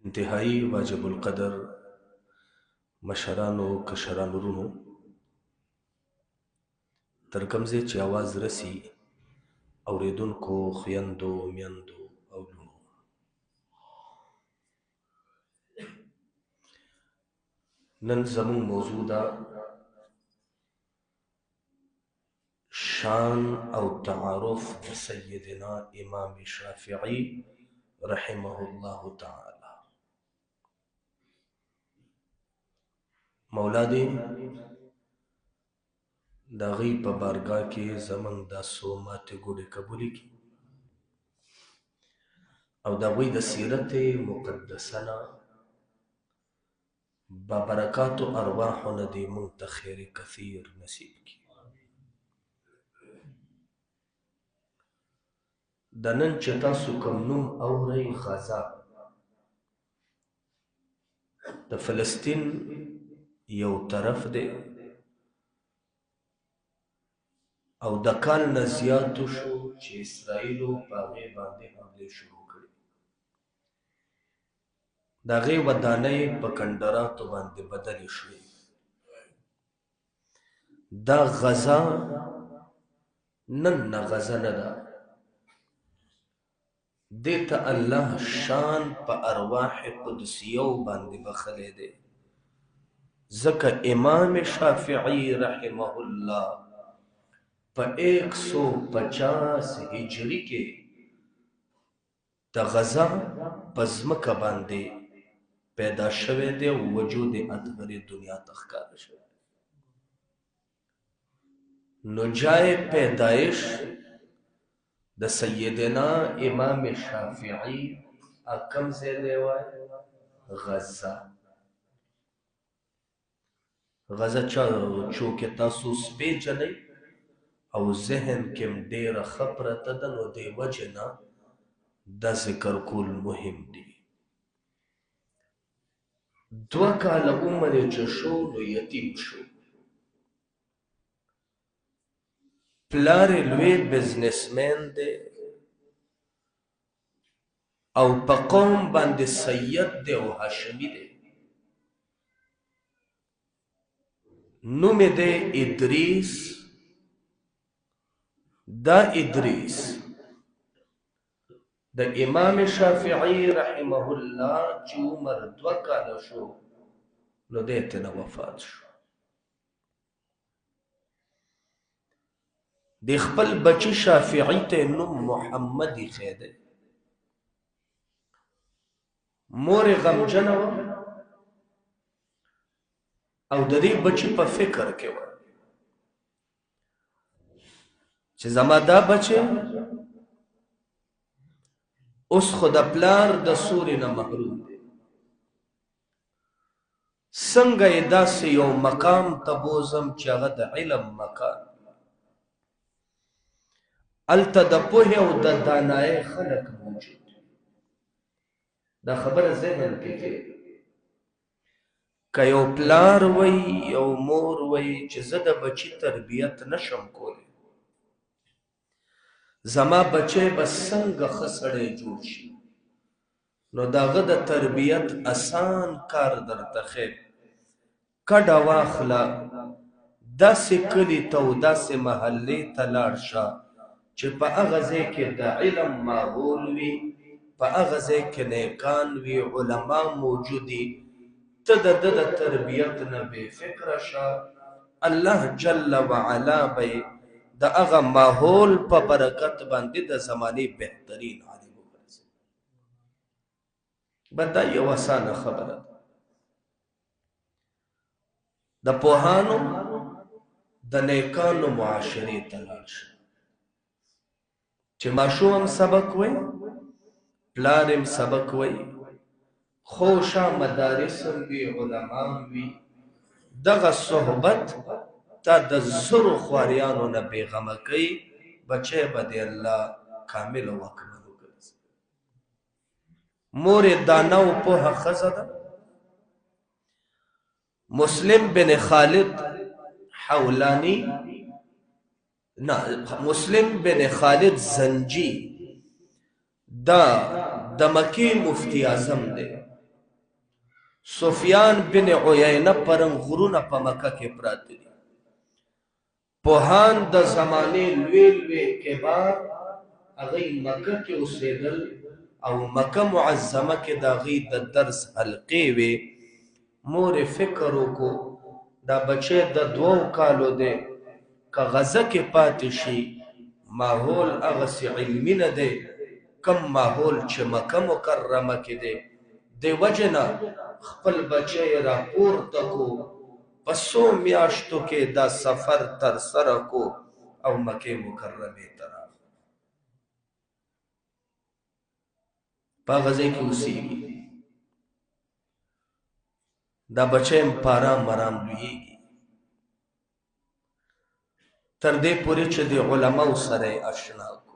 انتهایی واجب القدر مشرانو کشرانو ورونو تر کوم ځای چې اواز رسي اوریدونکو خویندو میندو او لونو نن زمون موضوع ده شان او تعارف د سیدنا امام شافعی رحمه الله تعالی مولا دې د هغې په بارګاه کې زموږ دا څو ماتې ګوډې قبولې کړي او د هغوی د سیرت مقدسه نه ببرکاتو ارواحو نه دې موږ ته خیر کثیر نصیب کړي د نن چې تاسو کوم نوم اورئ غزا د فلسطین یو طرف دی او د کال نه زیاتو شو چې اسرائیلو په هغې باندې حملې شروع کړي د هغې ودانۍ په کندراتو باندې بدلې شوې دا غزا نن نه غزا نه ده دې ته الله شان په ارواح قدسیو باندې بخلی دی ځکه امام شافعی رحمه الله په 150 هجری کې د غزا په ځمکه باندې پیدا شوی دی او وجود اطهر دنیا ته ښکاره شوی نو جای پیدایش د سیدنا امام شافعی کم ځای دی وای غزه غزه چونکې تاسو سپېچلی او ذهن کې ډېره ښه پرته ده نو دې وجې نه دا ذکر کول مهم دي 2 کاله عمر یې چې شو نو یتیم شو پلار یې لوی بزنسمین دی او په قوم باندې سید دی او هاشمي دی نوم یې دی ادریس دا ادریس د امام شافعی رحمه الله چې عمر 2 کاله شو نو دی تنه وفات شو د خپل بچی شافعی ته نوم محمد ایښی دی مور یې غمجنه وه او د دې بچی په فکر کې وه چې زما دا بچی اوس خو د پلار د سوري نه محروم دی څنګه یې داسې یو مقام ته بوزم چې هغه د علم مکان هلته د پوهې او د دانایۍ خلک موجود دا خبره ذهن کې کې که یو پلار وی یو مور وی چې زه د بچي تربیت نشم کولی زما بچی به څنګه ښه سړی جوړ شي نو د هغه د تربیت اسان کار درته ښیم کډه واخله داسې کلي ته او داسې محلې ته لاړ شه چې په هغه ځای کې د علم ماحول وي په هغه ځای کې نیکان وي علما موجودي ته د ده د تربیت نه بې فکره شه الله جل وعلا به د هغه ماحول په برکت باندې د زمانې بهترین عالم وګرځي بس دا یو اسانه خبره ده د پوهانو د نیکانو معاشرې ته لاړ شه چې ماشوم سبق وی پلار هم سبق وی خوشا مدارس وی علما وی دغه صحبت تا د زرو خواریانو نه بېغمه کوي بچی به د الله کامل او اکمل وګرځي مور یې دانه او پوهه ښځه ده مسلم بن خالد حولانی نه مسلم بن خالد زنجی دا د مکې مفتی اعظم دی سفیان بن عیینه پرنګ غرونه په مکه کې پراته دي. پوهان د زمانې لوی لوی کبار هغوی مکه کې اوسېدل او مکه معظمه کې د هغوی د درس حلقې وې. مورې فکر وکړو دا بچی د 2 کالو دی، که غزه کې پاتې شي ماحول هغسې علمي نه دی کم ماحول چې مکه مکرمه کې دی. دې وجې نه خپل بچی راپورته کو، په 100 میاشتو کې دا سفر ترسره کو او مکې مکرمې ته راغی. په هغه ځای کې اوسېږي. دا بچی هم په ارام ارام لویېږي تر دې پورې چې د علماو سره یې اشنا کو.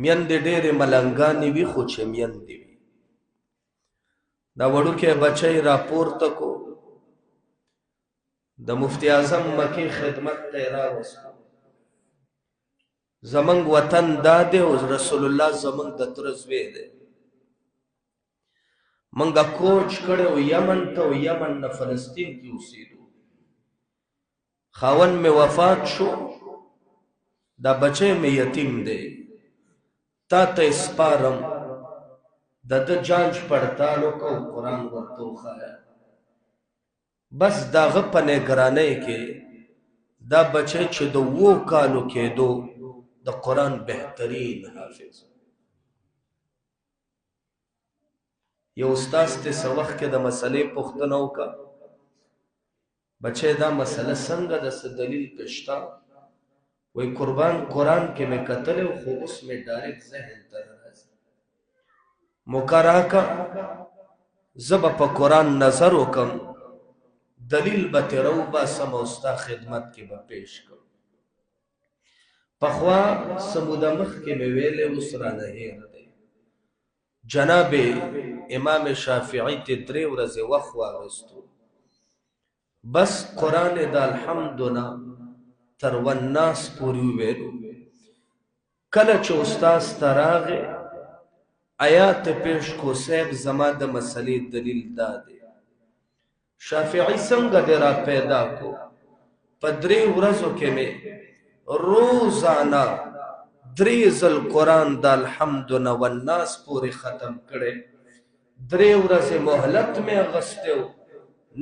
میندې ډېرې ملنګانې وي خو چې میندې وي. دا وړوکی بچی راپورته کو، د مفتی اعظم مکې خدمت ته یې راوستو. زمونږ وطن دا دی او رسول الله زمونږ د تره زوی دی. منګه کوچ کړی و یمن ته او یمن نه فلسطین کې اوسېدو. خاوند مې وفات شو، دا بچی مې یتیم دی، تا ته یې سپارم د ده جانچ پړتال وکړه او قرآن ورته وښایه. بس د هغه په نګرانۍ کې دا بچی چې د 7 کالو کېدو د قرآن بهترین حافظ. یو استاذ ته څه وخت کې د مسلې پوښتنه وکړه، بچی دا مسله څنګه ده، څه دلیل پې شته؟ وایي قرآن کې مې کتلی خو اوس مې ډایرکټ ذهن ته نه راځي. موقع راکړه زه به په قرآن نظر وکړم، دلیل به ترې راوباسم او ستا خدمت کې به پیش کړم. پخوا څه موده مخکې مې ویلی، اوس رانه هېر دی. جناب امام شافعي ته 3 ورځې وخت واغستو، بس قرآن د الحمد نه تر والناس پورې وویلو. کله چې استاذ ته راغی آیات پیش کو، صاحب زما د مسلې دلیل دا دی. شافعي څنګه دې را پیدا کو؟ په 3 ورځو کې مې روزانه 3 ځل قرآن د الحمد نه والناس پورې ختم کړی. 3 ورځې مهلت مې اغستی و،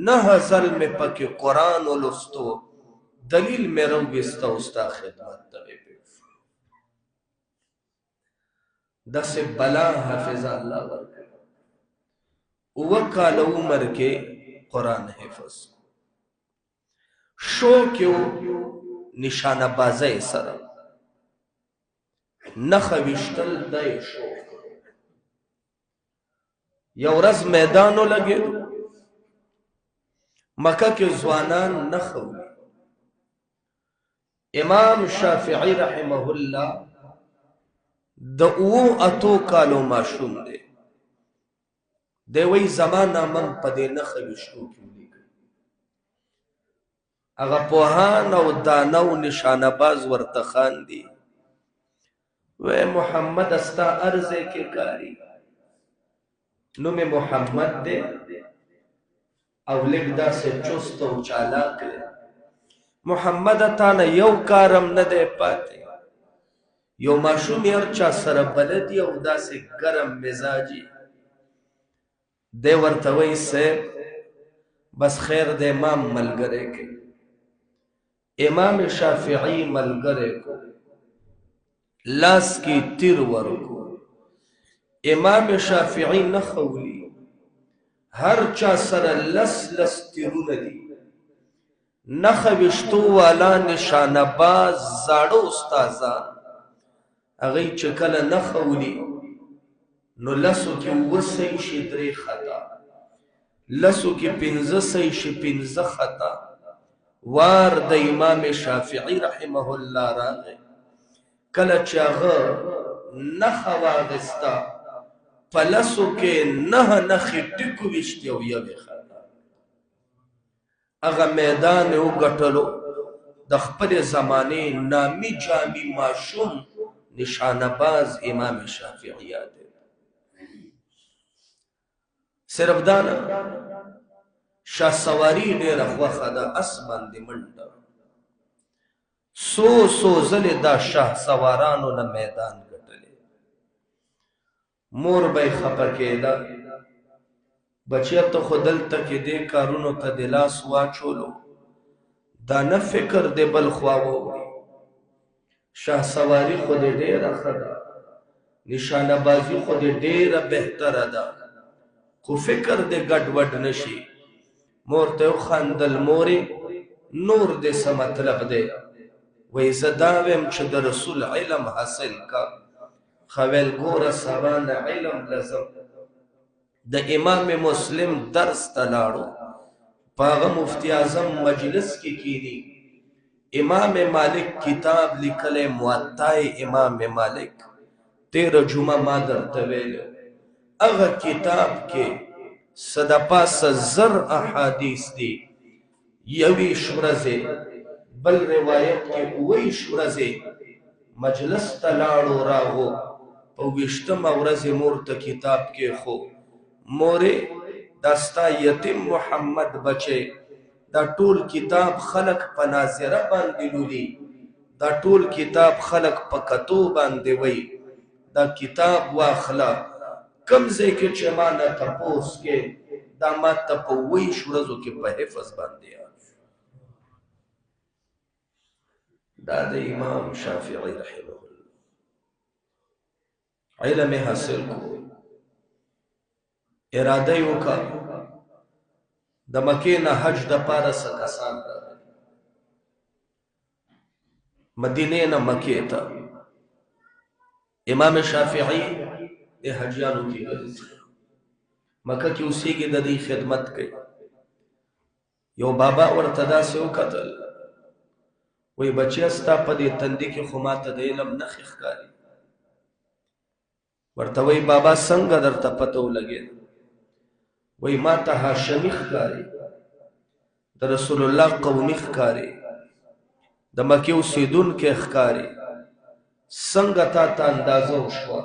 9 ځل مې پکې قرآن ولوستو، دلیل مې راوویسته او ستا خدمت ته مې پیش. داسې بلا حافظه الله ورکړي. 7 کاله عمر کې قرآن حفظ کو. شوق یو نشانه بازۍ سره نښه ویشتل دا یې شوق. یو ورځ میدان ولګېدو، مکه کې ځوانان نښه وړي. امام شافعي رحمه الله د 7 کالو ماشوم دی. دی وایي زما نامه په دې نښه ویشتو کې ولیکئ. هغه پوهان او دانه او نشانه باز ورته خاندي، وی محمد ستا هر ځای کې کاري، نوم محمد دی او لږ داسې چست او چالاک دی. محمد تا نه یو کارم نه دی پاتې. یو ماشوم هر چا سره بلد او داسې ګرم مزاجي. دی ورته وایي صاحب بس خیر د امام ملګری کوي. امام شافعي ملګری کو، لاس کې تیر ورکو. امام شافعي نښه وړي، هر چا سره لس تیرونه دي. نښه ویشتو والا نشانه باز زاړه استادان هغوی چې کله نښه وړي نو 10 کې 7 صحیح شي 3 خطا، 10 کې 15 صحیح شي 15 خطا. وار د امام شافعي رحمه الله راغی، کله چې هغه نښه واغسته په 10 کې 9 نښې ټیک ویشتې او یوې خطا. هغه میدان یې وګټلو. د خپلې زمانې نامي جامي ماشوم نشانه باز امام شافعي یاد. صرف دا نه شاه سواري ډېره خوښه ده اس باندې منډه څو ځلې دا شاه سوارانو نه میدان ګټلی مور به یې خفه کېده بچیه ته خو دلته کې دې کارونو ته د لاس واچولو دا نه فکر دې بل خوا واوړي شاه سواري خو دې ډېره ښه ده نشانه بازي خو دې ډېره بهتره ده خو فکر دې ګډوډ نشي مور ته وخندل مورې نور دې څه مطلب دی وایي زه دا ویم چې د رسول علم حاصل کا ښه ویل ګوره سبا نه علم لزم د امام مسلم درس ته لاړو په هغه مفتی اعظم مجلس کې کینی امام مالک کتاب لیکلی موطای امام مالک 13 جمعه ما درته ویلو هغه کتاب کې څه د پاسه 1000 احادیث دي 21 ورځې بل روایت کې 29 ورځې مجلس ته لاړو راغو په 20مه ورځې مور ته کتاب کې خو مورې دا ستا یتیم محمد بچی دا ټول کتاب خلق په ناظره باندې لولي دا ټول کتاب خلق په کتو باندې وی دا کتاب واخله کم ځای کې چې ما نه تپوس کې دا ما ته په 20 ورځو کې په حفظ باندې دا د امام شافعي رحمه الله علم حاصل کو اراده یې وکړه د مکې نه حج دپاره څه کسان راغلي مدینې نه مکې ته امام شافعي د حجیانو کې ګرځي مکه کې اوسېږي د دې خدمت کوي یو بابا ورته داسې وکتل وایي بچیه ستا په دې تندي کې خو ماته د علم نښې ښکاري ورته وایي بابا څنګه درته پته ولګېده وی ما ته هاشمی ښکاري د رسول الله قومي ښکاري د مکې اوسېدونکی ښکاري څنګه تا ته اندازه وشوه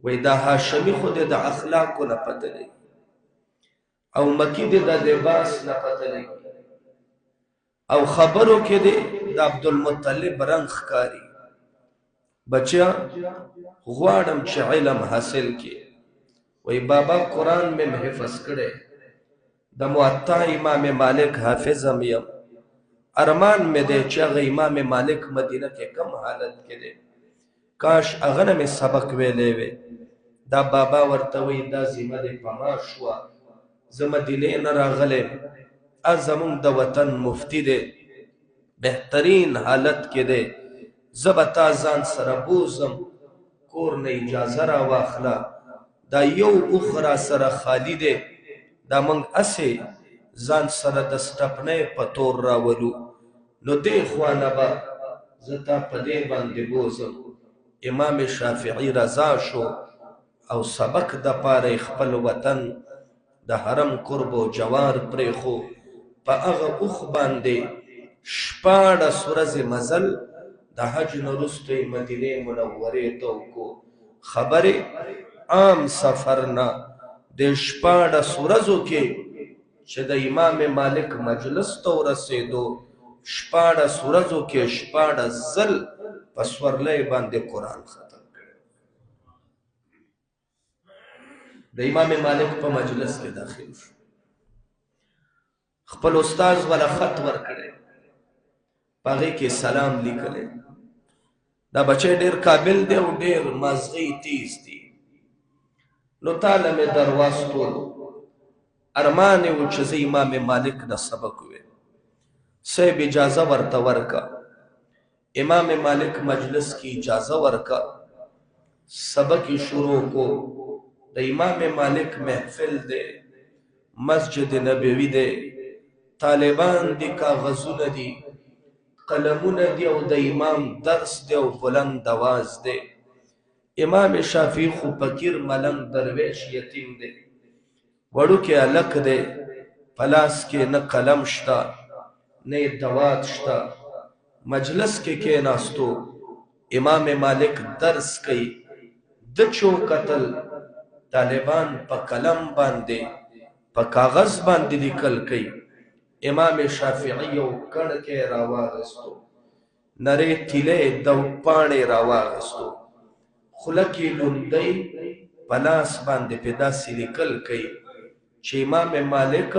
وی دا هاشمی خو دې د اخلاقو نه پته لګي او مکې دې د لباس نه پته لګي او خبرو کې دې د عبدالمطلب رنګ ښکاري بچیا غواړم چې علم حاصل کړي وی بابا قرآن میں حفظ کرے دا موطا امام مالک حافظم یم ارمان میں دے چاغ امام مالک مدینہ کے کم حالت کے دے کاش اغنہ میں سبق ویلے وے دا بابا ورتوی دا زیمہ دے پما شوا زمدینے نراغلے ازمون دا وطن مفتی دے بہترین حالت کے دے زبتا زان سربوزم کور نے اجازه را واخلا دا یو اخرى سره خالی دی دا منگ اسے زان سره د سټپنې په تور راولو نو دی خوانه با زتا په دې باندې بوزم امام شافعي رضا شو او سبق د پاره خپل وطن د حرم قرب او جوار پرېخو په هغه اوخ باندې 14 ورځې مزل د حج نه وروسته مدینې منورې ته وکړو خبرې عام سفر نه د 14 ورځو کې چې د امام مالک مجلس ته ورسېدو 14 ورځو کې 14 ځل په سورلۍ باندې قرآن ختم کړی د امام مالک په مجلس کې داخل شو خپل استاد ولا خط ورکړی په هغې کې سلام لیکلی دا بچی ډېر قابل دی او ډېر مازغی تیز دی نو تاله مې درواستولو ارمان یې و چې زه امام مالک نه سبق وویم صاحب اجازه ورته ورکه امام مالک مجلس کی اجازه ورکه سبق یې شروع کو د امام مالک محفل دی مسجد نبوي دی طالبان دی کاغذونه دي قلمونه دی او د امام درس دی او بلند آواز دی امام شافعي خو فقیر ملنګ درویش یتیم دی وړوکی هلک دی په لاس کې نه قلم شته نه دوات شته مجلس کې کېناستو امام مالک درس کوي د چو قتل د طالبان په قلم باندې په کاغذ باندې لیکل کوي. امام شافعي یو کڼکی راواغستو، نری تیلې د پاڼې راواغستو، خوله کې لوندۍ په لاس باندې په داسې لیکل کوي چې امام مالک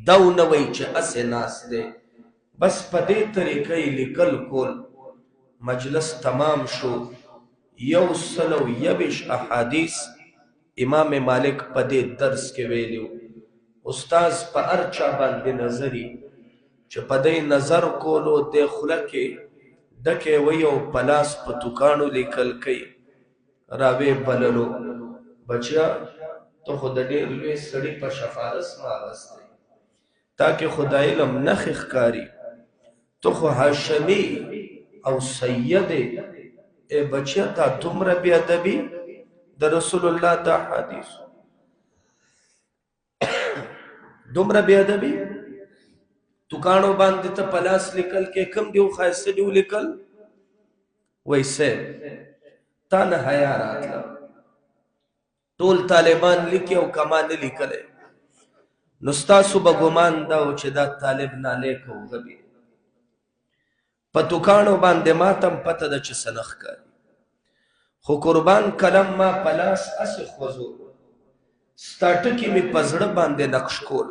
دا ونه وایي چې هسې ناست دی. بس په دې طریقه یې لیکل کول. مجلس تمام شو. 121 احادیث امام مالک په دې درس کې ویلو. استاز په هر چا باندې نظري چې په دې نظر کولو د خوله کې ډکې وی او په لاس په توکاڼو لیکل کوي. راوی بللو بچیا ته خو د ډېر لوی سړي په شفارس راغستی، تاکې خدای علم نښې ښکاري، ته خو هاشمي او سید ای بچیا تا دومره بې ادبي د رسول الله دا حدیث دومره بې ادبي توکاڼو باندې ته په لاس لیکل کې کم دیو ښایسته دیو لیکل ویسه تا نه حیا راتله. ټول طالبان لیکي او کما نه لیکلی، نو ستاسو به ګمان دا و چې دا طالب نالیک او غبي. په توکاڼو باندې ماتم پته ده چې څه نه ښکاري، خو قربان قلم ما په لاس هسې خوځو، ستا ټکي مې په زړه باندې نقش کول.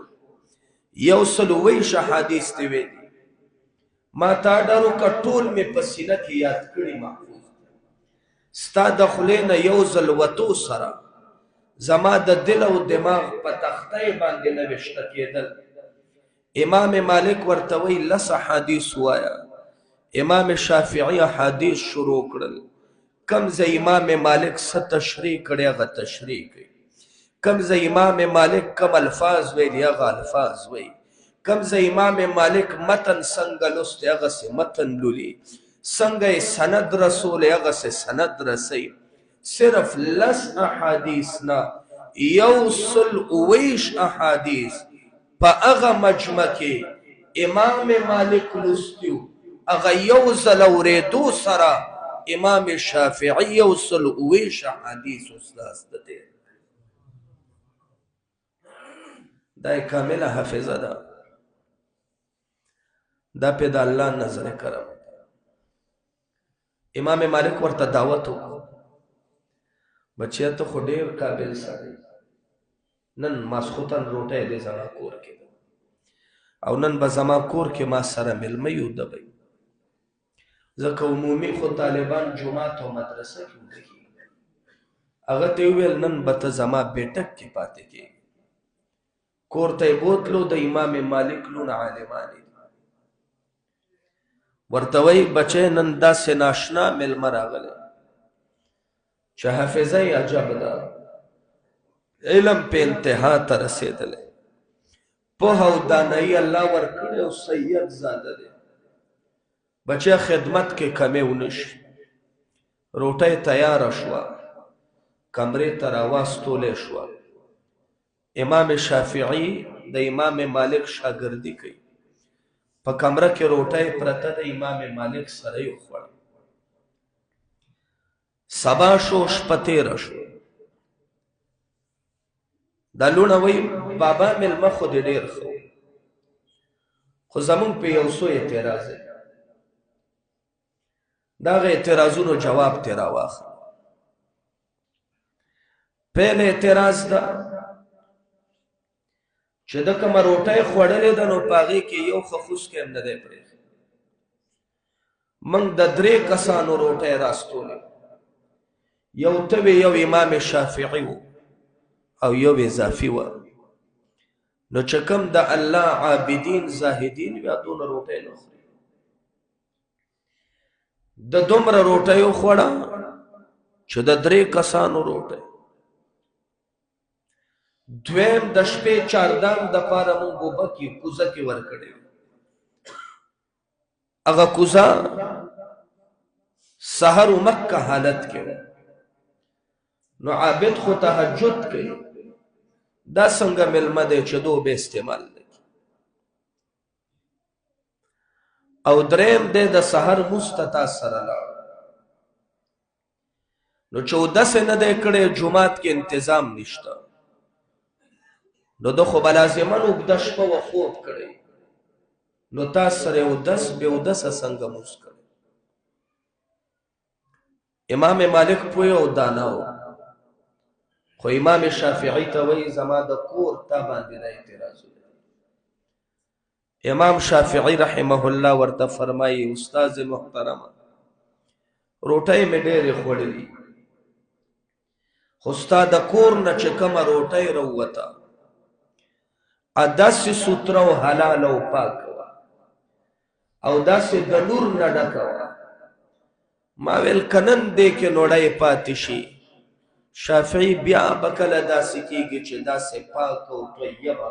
120 احادیث دې ویلي، ما تا ډر وکړه ټول مې په سینه کې یاد کړي محفوظ. ستا د خولې نه یو ځل وتو سره زما د دل او دماغ په تختې باندې نوشته کېدل. امام مالک ورته وی 10 احادیث وایا. امام شافعي احادیث شروع کړل. کم ځای امام مالک څه تشریح کړی هغه تشریح کوي، کم ځای امام مالک کم الفاظ ویلي هغه الفاظ وی، کم ځای امام مالک متن څنګه لوستی هغسې متن لولي، څنګه یې سند رسولی هغسې سند رسوي. صرف 10 احادیث نه 120 احادیث په هغه مجمع کې امام مالک لوستي، هغه یو ځل اورېدو سره امام شافعي 120 احادیث استاذ دی. دا کامله حافظه ده، دا په د الله نظر کرم. امام مالک ورته دعوت وکړ، بچیا ته خو ډېر قابل سړی، نن ماسخوتن روټۍ دی زما کور کې ده او نن به زما کور کې ما سره میلمه یو دبی، ځکه عمومي خو طالبان جومات او مدرسه کې وکړي. هغه ته وویل نن به ته زما بیټک کې پاتې کېږي. کور ته یې بوتلو، د امام مالک لونه عالمان دي. ورته وایي بچی نن داسې ناشنا میلمه راغلی چې حافظه یې عجب ده، علم په انتها ته رسېدلی، پوهه او دانایي الله ورکړې او سید زاده دی. بچیا خدمت کې کمی ونه شي. روټۍ تیاره شوه، کمرې ته راواستولی شوه. امام شافعي د امام مالک شاګردي کوي. په کمره کې روټۍ پرته د امام مالک سره یې وخوړه. سبا شو، شپه تېره شو. دا لوڼه وایي بابا میلمه خو دې ډېر ښه و، خو زمونږ په یو څو اعتراض دی. د هغه اعتراضونو جواب ترې راواخله. پیل اعتراض ده چې د کومه روټۍ خوړلې ده نو په هغې کې یو خفوس کې هم نه دی پرېښی. موږ د 3 کسانو روټۍ راستولې، یو ته وې یو امام شافعي و او یو اضافي و. نو چې کوم د الله عابدین زاهدین بیا دونه روټۍ نه خوري. د دومره روټۍ وخوړه چې د 3 کسانو روټۍ. دویم د شپې چاردام دپاره مونږ اوبه کې کوزه کې ورکړې، هغه کوزه سحر و مکه حالت کې وه. نو عابد خو تهجد کوي، دا څنګه میلمه دی چې د اوبه استعمال دی. او دریم دی د سحر مونځ ته تا سره لاړ، نو 14 نه دی کړی جومات کې انتظام نشته نو ده خو به لازمن اوږده شپه و خوب کړی نو تا سره اودس بې اودسه څنګه مونځ کړی امام مالک پوی او دانا و خو امام شافعی ته وایي زما د کور تا باندې دا اعتراض امام شافعی رحمه الله ورته فرمایي استاد محترمه روټۍ مې ډېرې خوړلي خو ستا د کور نه چې کومه روټۍ راووته داسې سوتره او حلاله او پاکه وه او داسې د نور نه ډکه وه ما ویل که نن دې کې نوړی پاتې شي شافعي بیا به کله داسې کېږي چې داسې پاک او طیبه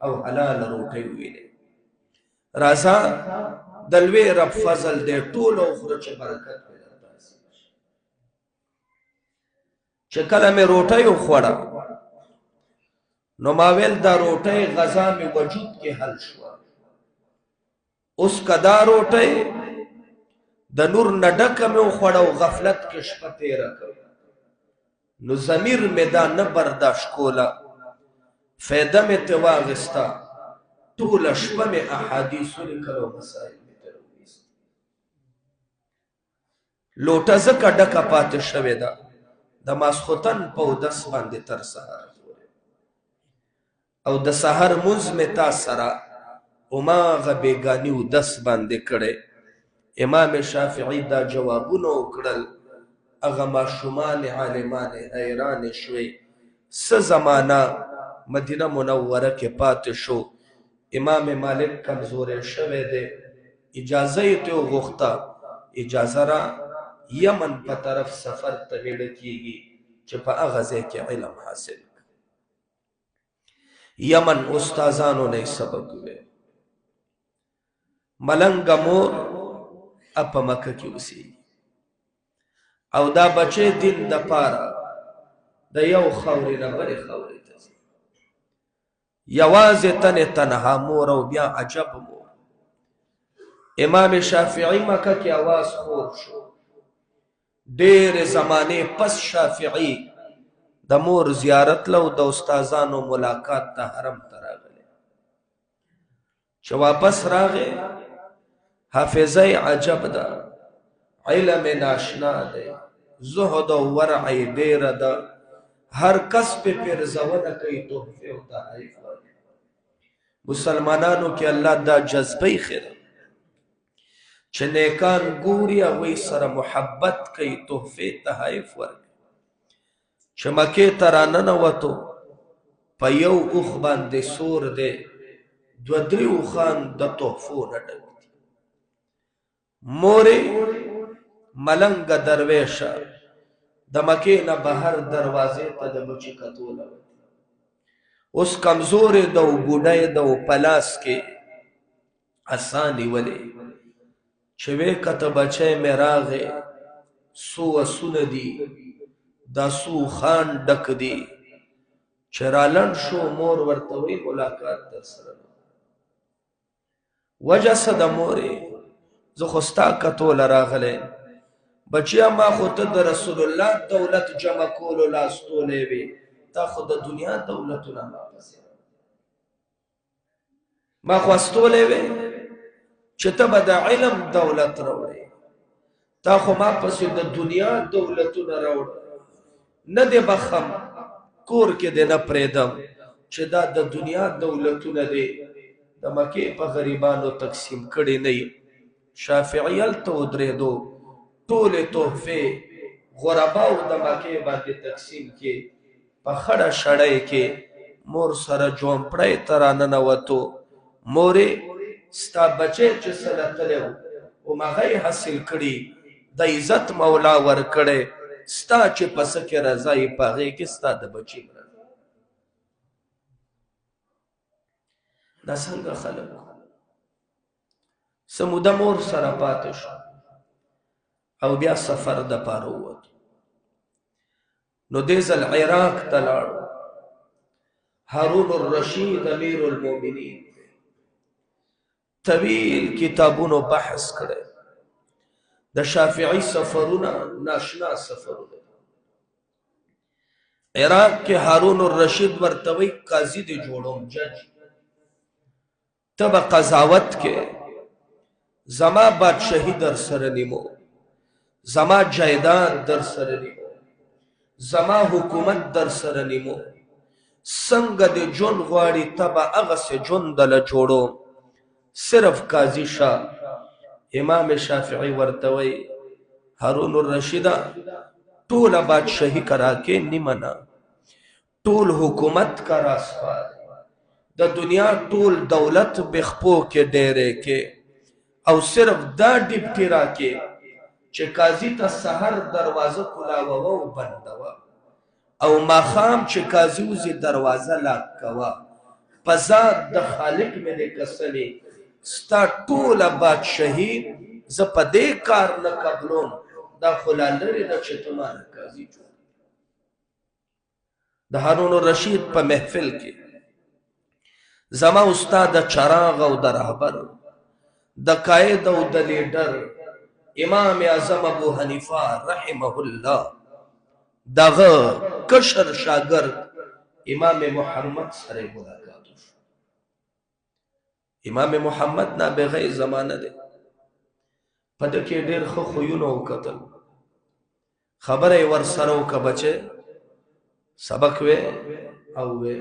او حلاله روټۍ ووینې راځه د لوی رب فضل دی ټوله وخوره چې برکت پې درته حاصل شي چې کله مې روټۍ وخوړه نو ما ویل دا روټۍ غذا مې وجود کې حل شوه اوس که دا روټۍ د نور نه ډکه مې وخوړه او غفلت کې شپه تېره کړه نو ضمیر مې دا نه برداشت کوله فایده مې ترې واخېسته ټوله شپه مې احادیثو لیکل او مسایل مې ترې وویست لوټه ځکه ډکه پاتې شوې ده د ماسخوتن په اودس باندې تر سهار او د سحر مونځ مې تا سره هماغه بېګاني اودس باندې کړی امام شافعي دا جوابونه وکړل هغه ماشومان عالمان حیرانې شوې څه زمانه مدینه منوره کې پاتې شو امام مالک کمزوری شوی دی اجازه یې ترې وغوښته اجازه را یمن په طرف سفر ته لیږه کېږي چې په هغه ځای کې علم حاصل یمن استازانو نه سبق وی ملنګ مور په مکه کې اوسېږي او دا بچی دین د پاره د یو خاورې نه بلې خاورې ته ځي یوازې تنې تنها مور او بیا عجب مور امام شافعي مکه کې آواز خور شو ډېرې زمانې پس شافعي د مور زیارت له د استادانو ملاقات ته حرم ته راغلی چې واپس راغی حافظه عجب ده علم ناشنا دی زهد او ورع ډیره ده هر کس په پرزونه کوي تحفه او تحریف مسلمانانو کې الله دا جذبه خیر چې نیکان ګوري هغوی سره محبت کوي تحفه تحایف ورکوي چې مکې ته راننوتو په یو اوښ باندې سور دی دوه درې اوښان د تحفو نه ډک دي مورې ملنګه درویشه د مکې نه بهر دروازې ته د بچي کتوله اوس کمزورې ده او بوډۍ ده او په لاس کې عصا نیولې چې ویې کته بچی مې راغی څو اسونه دي دا څو خان ډک دي چې رالنډ شو مور ورته وایي ملاقات در سره وجه څه ده مورې زه خو ستا کتوله راغلی بچیا ما خو ته د رسول الله دولت جمع کولو لاستولی وې تا خو د دنیا دولتونه ما خو استولی وې چې ته به د علم دولت راوړې تا خو ما پسې د دنیا دولتونه راوړه نه دې بخم کور کې دې نه پرېږدم چې دا د دنیا دولتونه دې د مکې په غریبانو تقسیم کړي نه یې شافعي هلته ودرېدو ټولې تحفې غرباو د مکې باندې تقسیم کې په خړه شړۍ کې مور سره جومپړی ته راننوتو مورې ستا بچی چې سره تلی و همغه یې حاصل کړي د عزت مولا ورکړی ستا چې په څه کې رضا یې په هغې کې ستا د بچي رضا دا څنګه خلک څه موده مور سره پاتې شو او بیا سفر د پاره ووتو نو دې ځل عراق ته لاړو هارون الرشید امیر المؤمنین طویل کتابونو بحث کړی د شافعي سفرونه ناشنا سفرونه عراق کې هارون الرشید ورته وی قاضي دې جوړوم جج تب قضاوت کې زما بادشاہی در سره نیمو زما جایداد در سره نیمو زما حکومت در سره نیمو څنګه دې جون غواړي تب هغسې جون دله جوړوم صرف قاضي شاه امام شافعی ورته وی هارون الرشیده ټوله بادشاہی کرا کے نمنا ټول حکومت کا راسپار د دنیا ټول دولت بخپو کے ډیرے کے او صرف دا ډیپټی را کے چې قاضی ته سحر دروازه کلاوه او بندوه او ماخام چې قاضی وزي دروازه لاک کوا پزاد د خالق مې دې کسلی ستا ټوله بادشاہی زه په دې کار نه قبلوم دا خلا لري د چې تمہاره قاضي جوړ د هارون الرشید په محفل کې زما استاد چراغ او د رهبر د قائد او د لیډر امام اعظم ابو حنیفه رحمه الله دغه کشر شاگرد امام محمد سره ملاقات شو امام محمد نابغه زمانه ده پد کې ډېر خو خوونه وکتل خبره ور سره وک بچه سبق وې او وې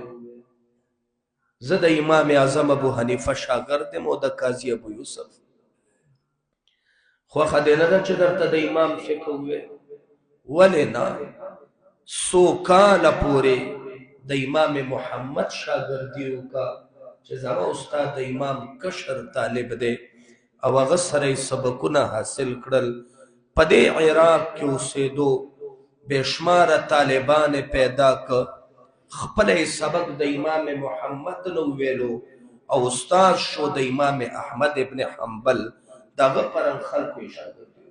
زه د امام اعظم ابو حنیفه شاګرد مو د قاضي ابو یوسف خو خدینه ده چې درته د امام فقه وې ولې نه سو کال پورې د امام محمد شاګردي وکا چې زما استاد د امام کشر طالب دی او هغه سره سبقونه حاصل کړل په دې عراق کې اوسېدو بېشماره طالبان پیدا که خپل سبق د امام محمد نو ویلو او استاد شو د امام احمد ابن حنبل دغه پرن خلکو شاګردي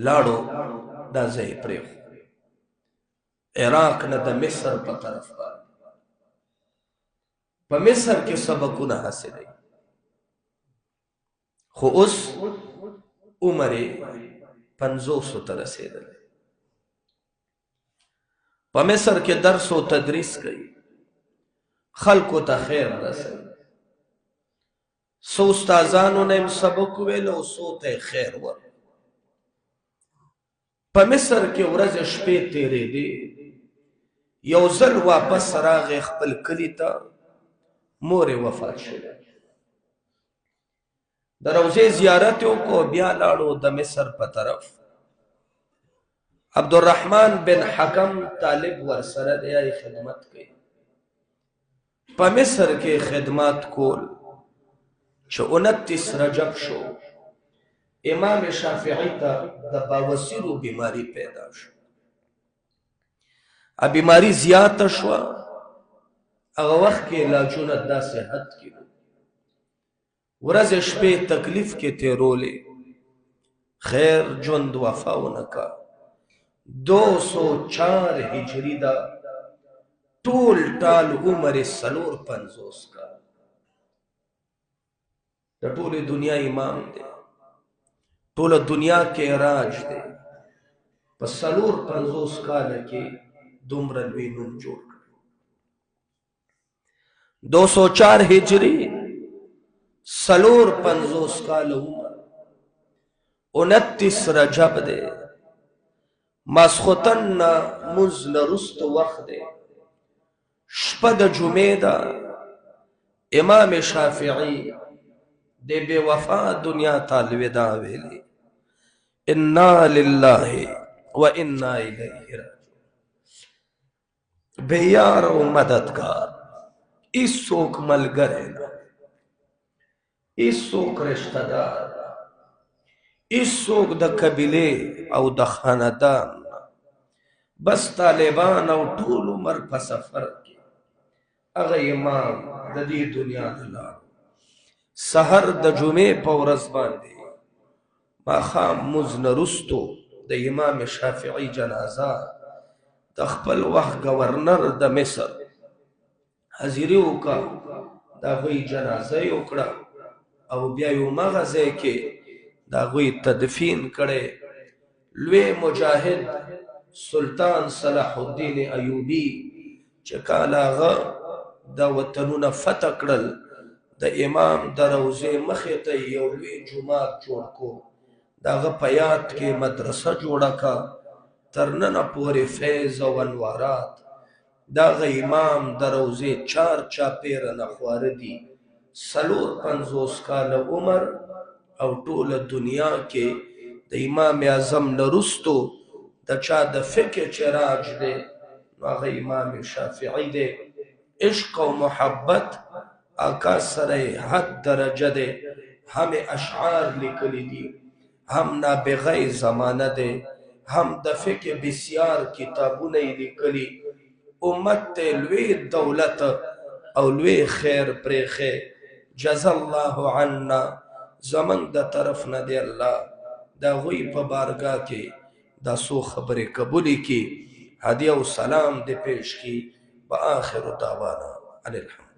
لاړو دا ځای پرېښو عراق نه د مصر په طرف په مصر کې سبقونه حاصلوي خو اوس عمر 50 ته رسېدلی په مصر کې درس او تدریس کوي خلکو ته خیر رسوي څو استادانو نه سبق ویلو څو ته خیر ور په مصر کې ورځ شپې تېرېدې یو ځل واپس راغی خپل کلي ته مور وفات شوه د روضې زیارت وکړو بیا لاړو د مصر په طرف عبدالرحمن بن حکم طالب ورسره دی خدمت کوي په مصر کې خدمات کول چې 29 رجب شو امام شافعی ته د باوسیرو بیماری پیدا شو ا بیماری زیاته شو هغه وخت کې علاجونه د صحت کې ورځ شپې تکلیف کې تیرولې خیر ژوند وفا ونکا 204 هجری دا ټول ټال عمر 450 کا د ټول دنیا امام دی ټول دنیا کې راج دی په 450 کال کې دومره لوی نوم جوړ کړ 204 هجری 450 کال عمر 29 رجب دے ماسختن مزن رست وقت دے شپد جمعه دا امام شافعی دے بے وفا دنیا تالویدہ ویلی انا للہ و انا الیہ راجعون بے یار و مددگار اس سوک ملگر ہے نا اس سوک رشتہ دار اس سوک دا قبیلے او دا خاندان بس طالبان او طول عمر پا سفر کی اغا امام دا دی دنیا دلار سحر دا جمعه پا ورزبان دی ما خام مزن رستو دا امام شافعی جنازہ دا خپل وقت گورنر دا مصر حضیریو کا دا غوی جنازہ اکڑا او بیا یو مغزه کې دا غوی تدفین کړي لوی مجاهد سلطان صلاح الدین ایوبی چې کله هغه دا وطنونه فتح کړل د امام د روضې مخې ته یو لوی جومات جوړ کو د هغه په یاد کې مدرسه جوړه کا تر ننه پورې فیض او انوارات د هغه امام د روضې چار چاپېره نه خواره دي 450 کاله عمر او ټوله دنیا کې د امام اعظم نه وروستو د چا د فکر چراج دی نو هغه امام شافعي دی عشق او محبت آقا سره حد درجه دی هم اشعار لیکلی دي هم نابغه زمانه دی هم د فقه بسیار کتابونه یې لیکلي امت ته لوی دولت او لوی خیر پرېښی جزا الله عنا زمنګ د طرف نه دی الله د هغوی په بارګاه کې دا څو خبرې قبولې کړي هدیه او سلام دې پیش کړي په آخر دعوانا ان الحمد